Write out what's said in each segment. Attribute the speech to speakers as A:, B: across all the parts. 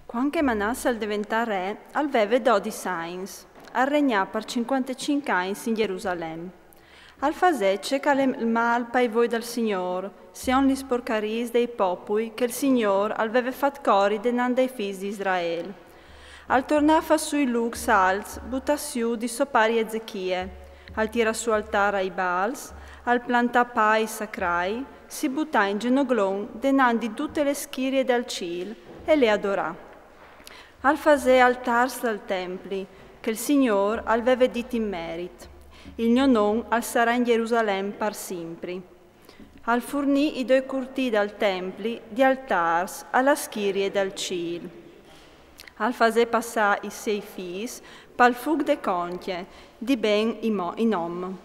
A: Quando Manasse al diventare re, aveva 12 anni, a regnare per 55 anni in Gerusalemme. Al fasè c'è che il mal per voi dal Signore, siano gli sporcaris dei popoli che il Signore aveva fatto cori denando ai figli di Israele. Al tornare sui lux alts, butta su di sopari Ezechie, al tira su altare ai Baals, al planta pai sacrai, si butta in genoglon denando tutte le schirie del ciel e le adorà. Al fasè altars dal templi, che il Signore aveva detto in merito. Il mio nome al sarà in Gerusalemme per sempre. Al fornì i due curti dal templi di altars alla schirie del ciel. Al fasè passare i 6 figli pal fug de conchie, di ben i nom.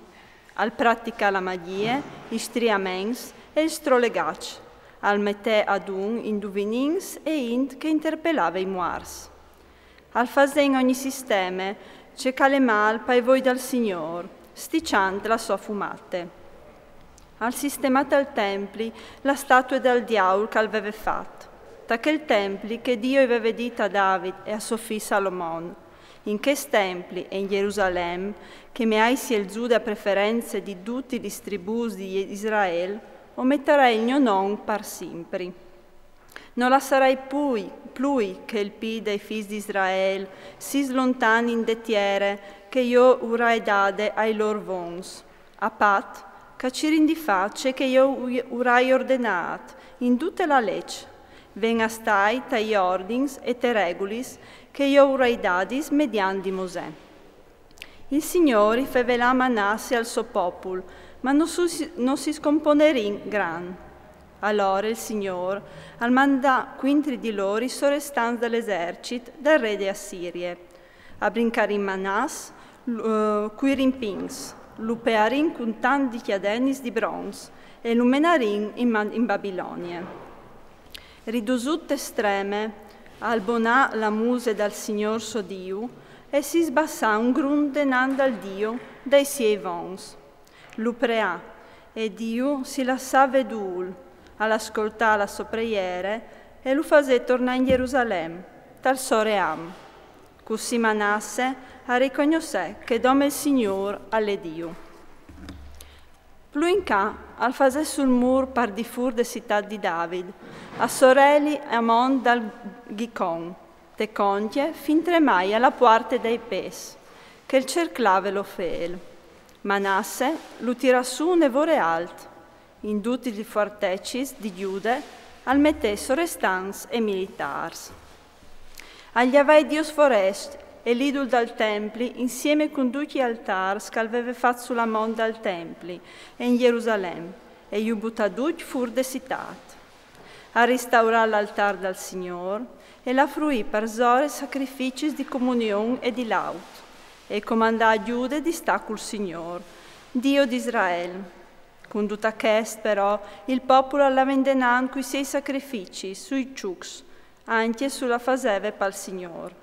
A: Al pratica la magia, i striaments e il strolegacci. Al mette ad un indovinings e int che interpellava i muars. Al fasè in ogni sistema, c'è che le mal per voi dal Signore, sticciante la sua fumate. Al sistemata al templi la statua del diavolo che aveva fatto, da quel templi che Dio aveva detto a David e a suo figlio Salomone. In che templi e in Gerusalemme, che mi hai sia il giuda a preferenza di tutti gli tribus di Israele, o metterai il mio nome per sempre. Non la sarai più che il pi dei figli di Israele, si slontani in detiere, che io urai dade ai loro vons. A pat, che ci rindi facce che io urai ordinat, in tutta la legge. Venga stai tai ordins e te regulis, che io urai dadis mediante Mosè. Il Signore fevelà Manasse al suo popolo, ma non si scomponerin gran. Allora il Signore al mandà quintri di loro sorestanti dell'esercito del re di Assirie, a brincare in Manasse, cui rimpins, lupearin con tanti chiadenis di bronzo e lumenarin in Babilonia. Ridusute estreme, albonà la muse dal Signor suo Dio e si sbassà un grun denando al Dio dai suoi vons. Lupreà e Dio si lassà vedul all'ascoltare la sua preghiera e lo fasè tornare in Gerusalemme, tal sore am. Così Manasse a riconoscere che dome il Signore alle Dio. Più in ca, al fasè sul mur par di fur de città di David, a sorelli amon dal Gicon, te contie fin tremai alla porta dei pes, che il cerclave lo fel. Manasse lo tira su nevore alt, in tutti i fortecis di Giude, al mettesso restans e militars. Agli avai Dios forest e l'idol dal templi, insieme con tutti gli altars che aveva fatto sulla monda al templi e in Gerusalemme, e gli buttaduc fur de citat. A restaurare l'altar dal Signore e la fruì per zore sacrifici di comunione e di laud, e comandà a Giude di sta col Signore, Dio di Israele. Con tutta questa, però, il popolo all'avendenan coi 6 sacrifici sui ciux, anche sulla faseve pal Signore.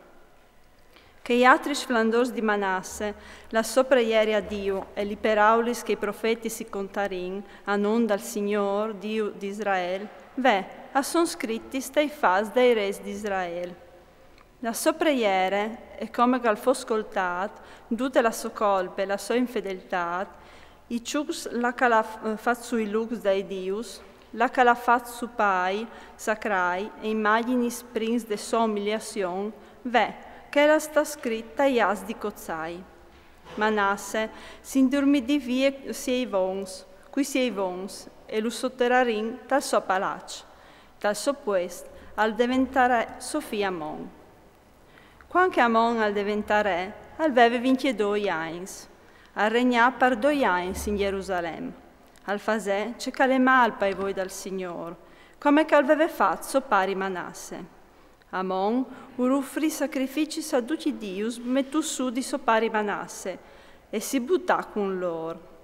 A: Che gli altri splendors di Manasse, la sua preghiera a Dio e li peraulis che i profeti si contarin, a non dal Signor, Dio di Israele, son scritti stai fas dei res di Israele. La sua preghiera, e come che al fu ascoltat, tutte la sua colpa e la sua infedeltà, i ciux la che l'ha fatto sui lux dai Dius, la che l'ha fatto su pai, sacrai e immagini springs de sua umiliazione, che era sta scritta ias di cozzai. Manasse si indormidì via qui siei vons, e lo sotterrarin dal suo palazzo, dal suo puest, al diventare Sofia Amon. Quando Amon al diventare, aveva 22 anni, a regnare per 2 anni in Gerusalemme. Al fasè c'è che le mal per voi dal Signore, come che aveva fatto suo pari Manasse. Amon offrì sacrifici a tutti i Dius, mettù su di suo pari Manasse, e si buttò con loro.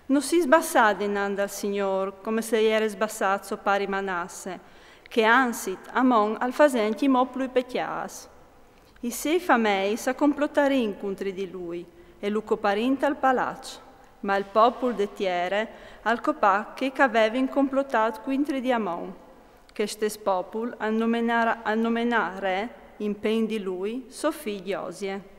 A: Non si sbassò dinanzi al Signore, come se era sbassato suo pari Manasse, che anzi Amon al fasè timò più pecchias. I 6 famei s'accomplottarìn contro di lui, e lo coparint al palazzo, ma il popolo de Tiere al copà che aveva incomplotato contro di Amon, che stes popolo al nomenare re in pen di lui, suo figlio Osie.